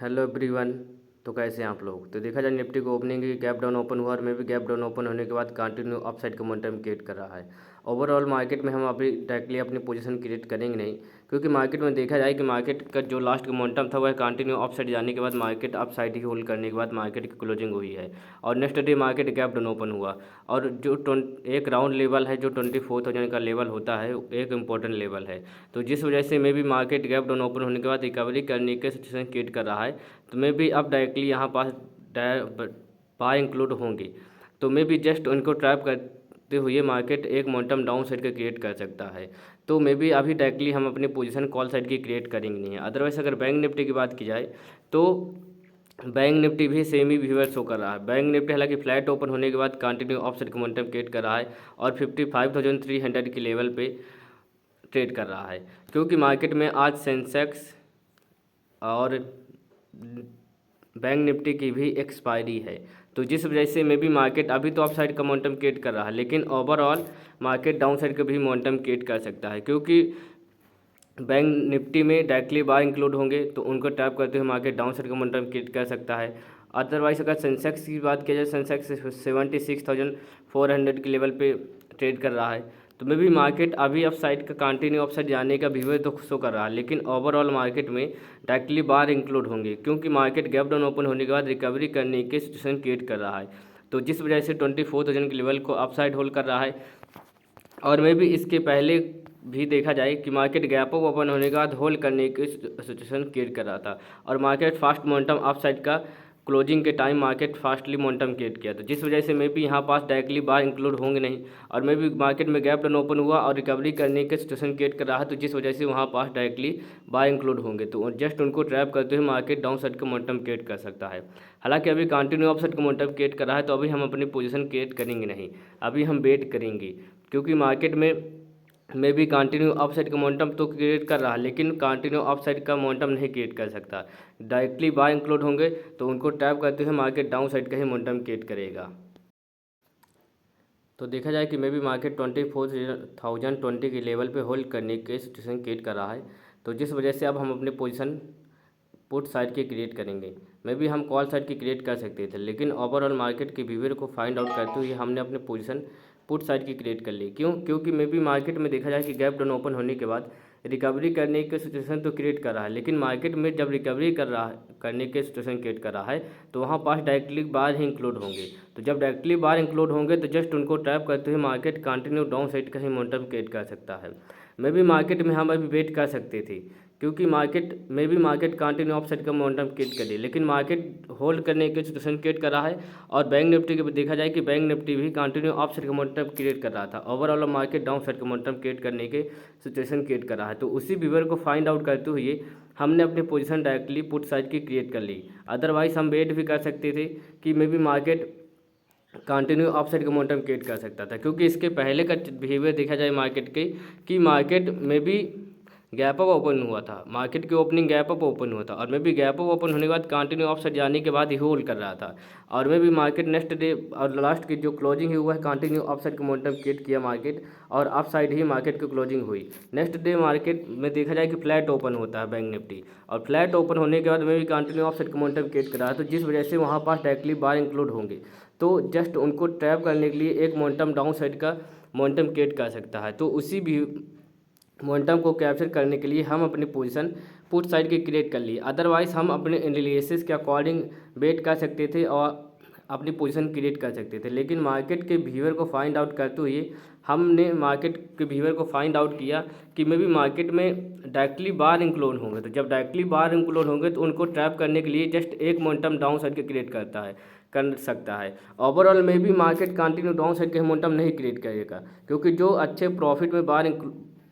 Hello everyone. तो कैसे हैं आप लोग। तो देखा जाए निफ्टी को ओपनिंग की गैप डाउन ओपन हुआ और में भी गैप डाउन ओपन होने के बाद कंटिन्यू अपसाइड का मोमेंटम क्रिएट कर रहा है। ओवरऑल मार्केट में हम अभी डायरेक्टली अपनी पोजीशन क्रिएट करेंगे नहीं, क्योंकि मार्केट में देखा जाए कि मार्केट का जो लास्ट का मोमेंटम था वह कंटिन्यू अपसाइड जाने के बाद मार्केट अपसाइड ही होल्ड करने के बाद मार्केट की क्लोजिंग हुई है और next day market gap down open हुआ। और जो एक राउंड लेवल है जो 24,000 का लेवल होता है, एक इम्पोर्टेंट लेवल है। तो जिस वजह से मे भी मार्केट गैप डाउन ओपन होने के बाद रिकवरी करने के सिचुएशन क्रिएट कर रहा है। तो मे भी अब डायरेक्टली यहाँ पास बाय इंक्लूड होंगे, तो मे भी जस्ट उनको ट्रैप करते हुए मार्केट एक मोमेंटम डाउन साइड का क्रिएट कर सकता है। तो मे भी अभी डायरेक्टली हम अपनी पोजीशन कॉल साइड की क्रिएट करेंगे नहीं। अदरवाइज अगर बैंक निफ्टी की बात की जाए तो बैंक निफ्टी भी सेम ही बिहेवियर शो कर रहा है। बैंक निफ्टी हालांकि फ्लैट ओपन होने के बाद कंटिन्यू ऑफसेट का मोमेंटम क्रिएट कर रहा है और 55,300 के लेवल पे ट्रेड कर रहा है, क्योंकि मार्केट में आज सेंसेक्स और बैंक निफ्टी की भी एक्सपायरी है। तो जिस वजह से मे भी मार्केट अभी तो अप साइड का मोमेंटम क्रिएट कर रहा है, लेकिन ओवरऑल मार्केट डाउन साइड का भी मोमेंटम क्रिएट कर सकता है, क्योंकि बैंक निफ्टी में डायरेक्टली बाय इंक्लूड होंगे तो उनको टैप करते हुए मार्केट डाउन साइड का मोमेंटम क्रिएट कर सकता है। अदरवाइज अगर सेंसेक्स की बात की जाए, सेंसेक्स 76,400 के लेवल पे ट्रेड कर रहा है, तो मे भी मार्केट अभी अप साइड का कंटिन्यू अप साइड जाने का बिहेवियर तो शो कर रहा है, लेकिन ओवरऑल मार्केट में डायरेक्टली बाहर इंक्लूड होंगे, क्योंकि मार्केट गैप डाउन ओपन होने के बाद रिकवरी करने की सिचुएशन क्रिएट कर रहा है। तो जिस वजह से 24,000 के लेवल को अप साइड होल्ड कर रहा है। और मे भी इसके पहले भी देखा जाए कि मार्केट गैप अप ओपन होने के बाद होल्ड करने की सिचुएशन क्रिएट कर रहा था और market fast momentum up side का क्लोजिंग के time market fastly momentum create किया था, जिस वजह से मे भी यहाँ पास डायरेक्टली बाहर इंक्लूड होंगे नहीं। और मे भी मार्केट में गैप डाउन ओपन हुआ और रिकवरी करने के सिचुएशन क्रिएट कर रहा है, तो जिस वजह से वहाँ पास डायरेक्टली बाहर इंक्लूड होंगे, तो जस्ट उनको ट्रैप करते हुए मार्केट डाउन साइड का मोमेंटम क्रिएट कर सकता है। हालांकि अभी कंटिन्यू अप साइड का मोमेंटम क्रिएट कर रहा है, तो अभी हम अपनी पोजीशन क्रिएट करेंगे नहीं, अभी हम वेट करेंगे, क्योंकि मार्केट में भी कंटिन्यू अपसाइड का मोमेंटम तो क्रिएट कर रहा है, लेकिन कंटिन्यू अपसाइड का मोमेंटम नहीं क्रिएट कर सकता। डायरेक्टली बाय इंक्लूड होंगे तो उनको टैप करते हुए मार्केट डाउन साइड का ही मोमेंटम क्रिएट करेगा। तो देखा जाए कि मे भी मार्केट 24,020 के लेवल पे होल्ड करने के सिचुएशन क्रिएट कर रहा है, तो जिस वजह से अब हम अपने पोजीशन पुट साइड की क्रिएट करेंगे। मे भी हम कॉल साइड की क्रिएट कर सकते थे, लेकिन ओवरऑल मार्केट के बिहेवियर को फाइंड आउट करते हुए हमने अपने पोजीशन पुट साइड की क्रिएट कर ली। क्यों? क्योंकि मे भी मार्केट में देखा जाए कि गैप डाउन ओपन होने के बाद रिकवरी करने की सिचुएशन तो क्रिएट कर रहा है, लेकिन मार्केट में जब रिकवरी करने के सिचुएशन क्रिएट कर रहा है, तो वहाँ पास डायरेक्टली बाहर ही इंक्लूड होंगे। तो जब डायरेक्टली बाहर इंक्लूड होंगे तो जस्ट उनको ट्रैप करते हुए मार्केट कंटिन्यू डाउन साइड का ही मोमेंटम क्रिएट कर सकता है। मे भी मार्केट में हम अभी वेट कर सकते थे, क्योंकि मार्केट कंटिन्यू अप साइड का मोमेंटम क्रिएट करे, लेकिन मार्केट होल्ड करने की सिचुएशन क्रिएट कर रहा है। और बैंक निफ्टी के देखा जाए कि बैंक निफ्टी भी कंटिन्यू अप साइड का मोमेंटम क्रिएट कर रहा था, ओवरऑल मार्केट डाउन साइड का मोमेंटम क्रिएट करने के सिचुएशन क्रिएट कर रहा है। तो उसी बिहेवियर को फाइंड आउट करते हुए हमने अपनी पोजीशन डायरेक्टली पुट साइड की क्रिएट कर ली। अदरवाइज हम वेट भी कर सकते थे कि may be market continue up side का मोमेंटम क्रिएट कर सकता था, क्योंकि इसके पहले का बिहेवियर देखा जाए मार्केट के कि मार्केट में भी गैप अप ओपन हुआ था, मार्केट की ओपनिंग गैप अप ओपन हुआ था और मैं भी गैप अप ओपन होने के बाद कंटिन्यू अप साइड जाने के बाद ही होल्ड कर रहा था। और मैं भी मार्केट नेक्स्ट डे और लास्ट की जो क्लोजिंग है हुआ है कंटिन्यू अप साइड का मोमेंटम क्रिएट किया मार्केट, और अप साइड ही मार्केट की क्लोजिंग हुई। नेक्स्ट डे मार्केट में देखा जाए कि फ्लैट ओपन होता है बैंक निफ्टी, और फ्लैट ओपन होने के बाद मैं भी कंटिन्यू अप साइड का मोमेंटम क्रिएट कर रहा था, तो जिस वजह से वहाँ पास डायरेक्टली बार इंक्लूड होंगे, तो जस्ट उनको ट्रैप करने के लिए एक मोमेंटम डाउन साइड का मोमेंटम क्रिएट कर सकता है। तो उसी भी मोमेंटम को कैप्चर करने के लिए हम अपनी पोजीशन पुट साइड की क्रिएट कर ली। अदरवाइज हम अपने एनालिसिस के अकॉर्डिंग वेट कर सकते थे और अपनी पोजीशन क्रिएट कर सकते थे, लेकिन मार्केट के बिहेवियर को फाइंड आउट करते हुए हमने मार्केट के बिहेवियर को फाइंड आउट किया कि मे भी मार्केट में डायरेक्टली बाहर इंक्लूड होंगे, तो जब डायरेक्टली बाहर इंक्लूड होंगे तो उनको ट्रैप करने के लिए जस्ट एक मोमेंटम डाउन साइड के क्रिएट कर सकता है। ओवरऑल में भी मार्केट कंटिन्यू डाउन साइड के मोमेंटम नहीं क्रिएट करेगा, क्योंकि जो अच्छे प्रॉफिट में बाहर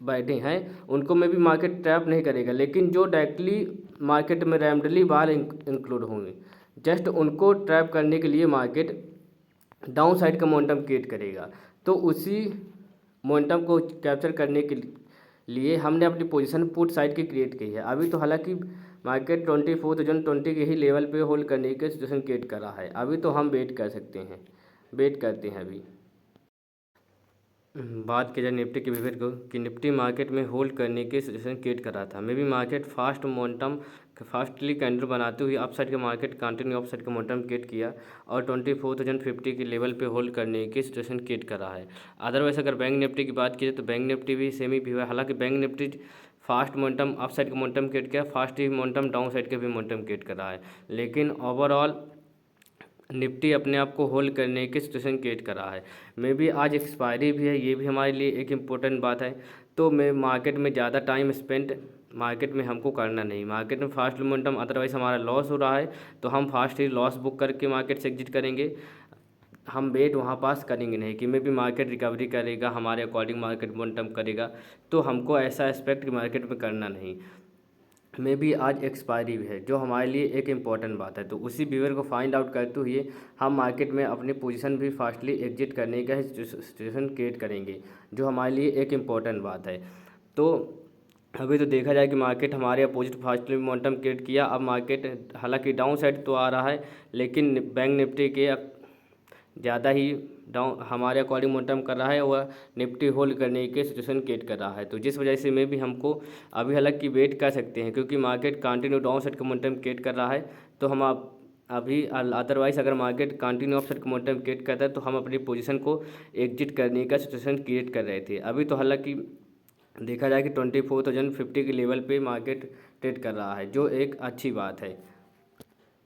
बैठे हैं उनको में भी मार्केट ट्रैप नहीं करेगा, लेकिन जो डायरेक्टली मार्केट में रैंडमली बाहर इंक्लूड होंगे, जस्ट उनको ट्रैप करने के लिए मार्केट डाउन साइड का मोमेंटम क्रिएट करेगा। तो उसी मोमेंटम को कैप्चर करने के लिए हमने अपनी पोजीशन पुट साइड की क्रिएट की है। अभी तो हालांकि मार्केट 24,020 के ही लेवल पे होल्ड करने की सिचुएशन क्रिएट कर रहा है, अभी तो हम वेट कर सकते हैं, वेट करते हैं अभी। बात की जाए निफ्टी के बिहेवियर को कि निफ्टी मार्केट में होल्ड करने की सिचुएशन क्रिएट कर रहा था। May be market fast momentum fastly candle बनाते हुए अपसाइड के मार्केट कंटिन्यू अपसाइड का मोमेंटम क्रिएट किया और 24,050 के लेवल पे होल्ड करने की सिचुएशन क्रिएट कर रहा है। अदरवाइज अगर बैंक निफ्टी की बात की जाए तो बैंक निफ्टी भी सेम ही बिहेवियर, हालांकि bank Nifty fast momentum upside का मोमेंटम क्रिएट किया, फास्ट ही मोमेंटम डाउन साइड के भी मोमेंटम क्रिएट कर रहा है, लेकिन ओवरऑल निफ्टी अपने आप को होल्ड करने की सिचुएशन क्रिएट कर रहा है। मे बी आज एक्सपायरी भी है, ये भी हमारे लिए एक इम्पोर्टेंट बात है। तो मैं मार्केट में ज़्यादा टाइम स्पेंड मार्केट में हमको करना नहीं। मार्केट में फास्ट मोमेंटम अदरवाइज हमारा लॉस हो रहा है तो हम फास्ट ही लॉस बुक करके मार्केट से एग्जिट करेंगे। हम वेट वहाँ पास करेंगे नहीं कि मे बी मार्केट रिकवरी करेगा, हमारे अकॉर्डिंग मार्केट मोमेंटम करेगा, तो हमको ऐसा एक्सपेक्ट मार्केट में करना नहीं। में भी आज एक्सपायरी भी है जो हमारे लिए एक इम्पॉर्टेंट बात है। तो उसी बिहेवियर को फाइंड आउट करते हुए हम मार्केट में अपनी पोजीशन भी फास्टली एग्जिट करने का सिचुएशन क्रिएट करेंगे, जो हमारे लिए एक इम्पॉर्टेंट बात है। तो अभी तो देखा जाए कि मार्केट हमारे अपोजिट फास्टली मोमेंटम क्रिएट किया। अब मार्केट हालांकि डाउन साइड तो आ रहा है, लेकिन बैंक निफ्टी के ज़्यादा ही डाउन हमारे अकॉर्डिंग मोमेंटम कर रहा है, वह निफ्टी होल्ड करने के सिचुएशन क्रिएट कर रहा है। तो जिस वजह से में भी हमको अभी हालांकि वेट कर सकते हैं, क्योंकि मार्केट कंटिन्यू डाउन साइड का मोमेंटम क्रिएट कर रहा है। तो हम अभी अदरवाइज अगर मार्केट कंटिन्यू अप साइड का मोमेंटम क्रिएट करता है तो हम अपनी पोजीशन को एग्जिट करने का सिचुएशन क्रिएट कर रहे थे। अभी तो हालांकि देखा जाए कि 24,050 के लेवल पे मार्केट ट्रेड कर रहा है, जो एक अच्छी बात है।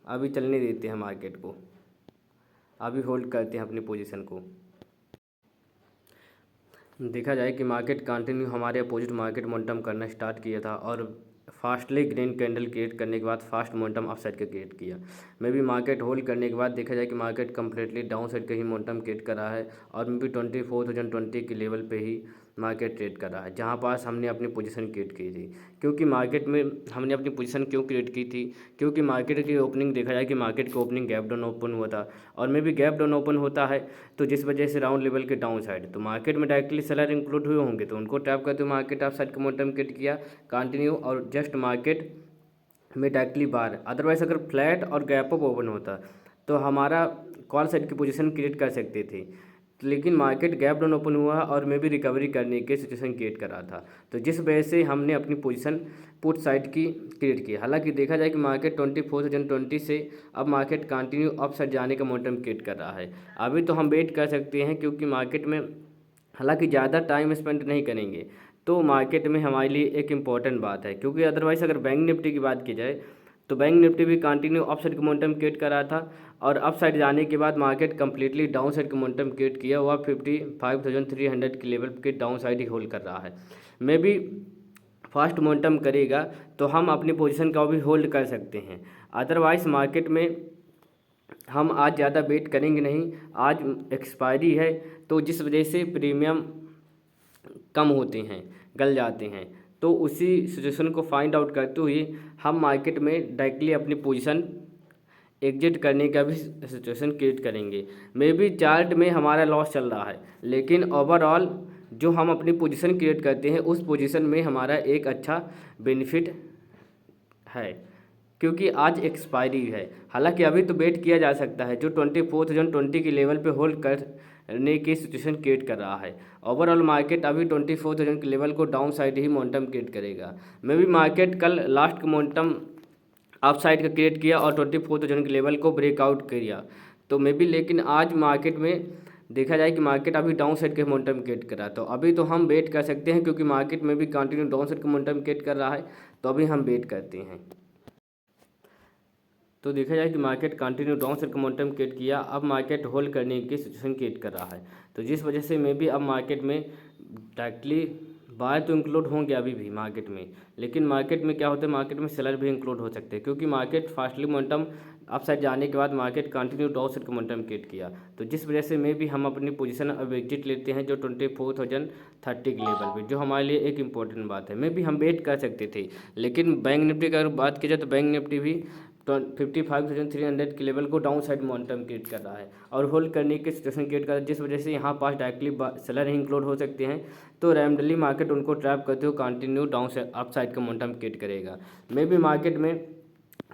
अभी चलने देते हैं मार्केट को, अभी होल्ड करते हैं अपनी पोजीशन को। देखा जाए कि मार्केट कंटिन्यू हमारे अपोजिट मार्केट मोमेंटम करना स्टार्ट किया था और फास्टली ग्रीन कैंडल क्रिएट करने के बाद फास्ट मोमेंटम अप साइड का क्रिएट किया। मे भी मार्केट होल्ड करने के बाद देखा जाए कि मार्केट कंप्लीटली डाउन साइड का ही मोमेंटम क्रिएट कर रहा है और मे भी 24,020 के लेवल पे ही मार्केट ट्रेड कर रहा है, जहाँ पास हमने अपनी पोजीशन क्रिएट की थी। क्योंकि मार्केट में हमने अपनी पोजीशन क्यों क्रिएट की थी, क्योंकि मार्केट की ओपनिंग देखा जाए कि मार्केट की ओपनिंग गैप डाउन ओपन हुआ था और मे भी गैप डाउन ओपन होता है तो जिस वजह से राउंड लेवल के डाउन साइड तो मार्केट में डायरेक्टली सेलर इंक्लूड हुए होंगे, तो उनको ट्रैप करते हुए मार्केट अप साइड का मोमेंटम क्रिएट किया कंटिन्यू और जस्ट मार्केट में डायरेक्टली बाहर। अदरवाइज अगर फ्लैट और गैप अप ओपन होता तो हमारा कॉल साइड की पोजीशन क्रिएट कर सकते थे, लेकिन मार्केट गैप डाउन ओपन हुआ और मैं भी रिकवरी करने के सिचुएशन क्रिएट कर रहा था, तो जिस वजह से हमने अपनी पोजीशन पुट साइड की क्रिएट की। हालांकि देखा जाए कि मार्केट 24,020 से अब मार्केट कंटिन्यू अप साइड जाने का मोमेंटम क्रिएट कर रहा है। अभी तो हम वेट कर सकते हैं, क्योंकि मार्केट में हालांकि ज़्यादा टाइम स्पेंड नहीं करेंगे तो मार्केट में हमारे लिए एक इम्पॉर्टेंट बात है। क्योंकि अदरवाइज़ अगर बैंक निफ्टी की बात की जाए तो बैंक निफ्टी भी कंटिन्यू अप साइड का मोमेंटम क्रिएट कर रहा था और अप साइड जाने के बाद मार्केट कंप्लीटली डाउन साइड का मोमेंटम क्रिएट किया हुआ 55,300 के लेवल के डाउन साइड ही होल्ड कर रहा है। मे भी फास्ट मोमेंटम करेगा तो हम अपनी पोजीशन का भी होल्ड कर सकते हैं। अदरवाइज मार्केट में हम आज ज़्यादा वेट करेंगे नहीं। आज एक्सपायरी है तो जिस वजह से प्रीमियम कम होते हैं, गल जाते हैं, तो उसी सिचुएशन को फाइंड आउट करते हुए हम मार्केट में डायरेक्टली अपनी पोजीशन एग्जिट करने का भी सिचुएशन क्रिएट करेंगे। मे बी चार्ट में हमारा लॉस चल रहा है, लेकिन ओवरऑल जो हम अपनी पोजीशन क्रिएट करते हैं उस पोजीशन में हमारा एक अच्छा बेनिफिट है, क्योंकि आज एक्सपायरी है। हालांकि अभी तो वेट किया जा सकता है, जो 24,020 के लेवल पे होल्ड करने की सिचुएशन क्रिएट कर रहा है। ओवरऑल मार्केट अभी 24,000 के लेवल को डाउन साइड ही मोमेंटम क्रिएट करेगा। मे भी मार्केट कल लास्ट का मोमेंटम अप साइड का क्रिएट किया और 24,000 के लेवल को ब्रेकआउट किया, तो मे भी लेकिन आज मार्केट में देखा जाए कि मार्केट अभी डाउन साइड के मोमेंटम क्रिएट कर रहा है, तो अभी तो हम वेट कर सकते हैं, क्योंकि मार्केट में भी कंटिन्यू डाउन साइड का मोमेंटम क्रिएट कर रहा है, तो अभी हम वेट करते हैं। तो देखा जाए कि मार्केट कंटिन्यू डाउन साइड का मोमेंटम क्रिएट किया, अब मार्केट होल्ड करने की सिचुएशन क्रिएट कर रहा है, तो जिस वजह से मैं भी अब मार्केट में डायरेक्टली बाय तो इंक्लूड होंगे अभी भी मार्केट में, लेकिन मार्केट में क्या होता है, मार्केट में सेलर भी इंक्लूड हो सकते हैं, क्योंकि market fastly momentum up side जाने के बाद मार्केट कंटिन्यू डाउन साइड का मोमेंटम क्रिएट किया, तो जिस वजह से मैं भी हम अपनी पोजीशन अब एग्जिट लेते हैं, जो 24,030 के लेवल पे, जो हमारे लिए एक इंपॉर्टेंट बात है। मैं भी हम वेट कर सकते थे, लेकिन बैंक निफ्टी की अगर बात की जाए तो बैंक निफ्टी भी 55,300 के लेवल को डाउन साइड मोमेंटम क्रिएट कर रहा है और होल्ड करने की सिचुएशन क्रिएट कर रहा है, जिस वजह से यहाँ पास डायरेक्टली सेलर इंक्लूड हो सकते हैं, तो रैंडमली मार्केट उनको ट्रैप करते हुए continue down side up side का मोमेंटम क्रिएट करेगा। मे भी मार्केट में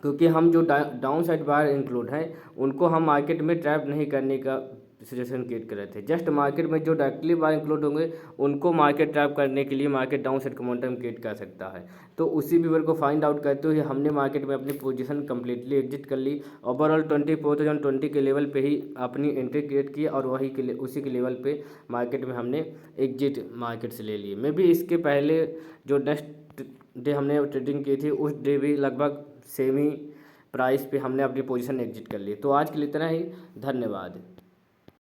क्योंकि हम जो डाउन साइड बार इंक्लूड हैं उनको हम मार्केट में ट्रैप नहीं करने का सिचुएशन क्रिएट कर रहे थे। जस्ट मार्केट में जो डायरेक्टली बाय इंक्लूड होंगे उनको मार्केट ट्रैप करने के लिए मार्केट डाउन साइड का मोमेंटम क्रिएट कर सकता है। तो उसी वीवर को फाइंड आउट करते हुए हमने मार्केट में अपनी पोजीशन कंप्लीटली एग्जिट कर ली। ओवरऑल 24,020 के लेवल पे ही अपनी एंट्री क्रिएट की और वही के उसी के लेवल पे मार्केट में हमने एग्जिट मार्केट से ले लिए। मे बी इसके पहले जो नेक्स्ट डे हमने ट्रेडिंग की थी उस डे भी लगभग सेम ही प्राइस पे हमने अपनी पोजीशन एग्जिट कर ली। तो आज के लिए इतना ही, धन्यवाद।